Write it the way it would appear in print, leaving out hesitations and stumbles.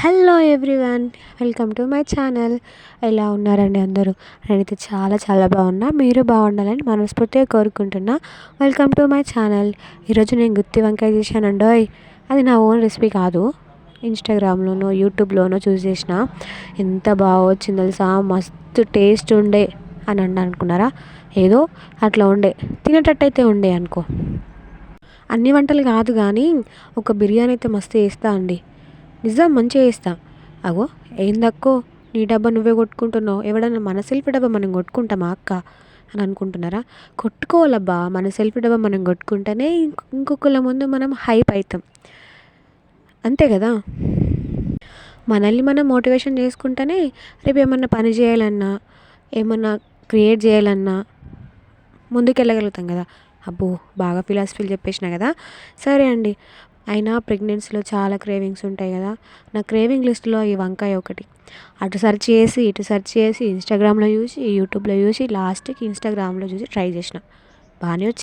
Hello everyone, welcome to my channel. ఎలా ఉన్నారండి అందరూ? నేనైతే చాలా చాలా బాగున్నా. మీరు బాగుండాలని మనస్ఫూర్తిగా కోరుకుంటున్నా. Welcome to my channel. ఈరోజు నేను గుత్తి వంకాయ చేశానండోయ్. అది నా ఓన్ రెసిపీ కాదు, ఇన్స్టాగ్రామ్లోనో యూట్యూబ్లోనో చూసి చేసిన. ఎంత బాగా వచ్చింది తెలుసా, మస్తు టేస్ట్ ఉండే అని అనుకున్నారా? ఏదో అట్లా ఉండే, తినేటట్టయితే ఉండే అనుకో. అన్ని వంటలు కాదు కానీ ఒక బిర్యానీ అయితే మస్తు చేస్తా అండి. నిజం మంచిగా చేస్తా. అగో ఏందక్కో, నీ డబ్బా నువ్వే కొట్టుకుంటున్నావు, ఎవడన్నా మన సెల్ఫీ డబ్బా మనం కొట్టుకుంటామా అక్క అని అనుకుంటున్నారా? కొట్టుకోవాలబ్బా, మన సెల్ఫీ డబ్బా మనం కొట్టుకుంటేనే ఇంకొకళ్ళ ముందు మనం హైప్ అవుతాం, అంతే కదా. మనల్ని మనం మోటివేషన్ చేసుకుంటేనే రేపు ఏమన్నా పని చేయాలన్నా, ఏమన్నా క్రియేట్ చేయాలన్నా ముందుకెళ్ళగలుగుతాం కదా. అబ్బో, బాగా ఫిలాసఫీలు చెప్పేసిన కదా. సరే అండి. అయినా ప్రెగ్నెన్సీలో చాలా క్రేవింగ్స్ ఉంటాయి కదా. నా క్రేవింగ్ లిస్ట్లో ఈ వంకాయ ఒకటి. అటు సెర్చ్ చేసి ఇటు సెర్చ్ చేసి ఇన్స్టాగ్రామ్లో చూసి యూట్యూబ్లో చూసి లాస్ట్కి ఇన్స్టాగ్రామ్లో చూసి ట్రై చేసిన. బాగానే వచ్చింది.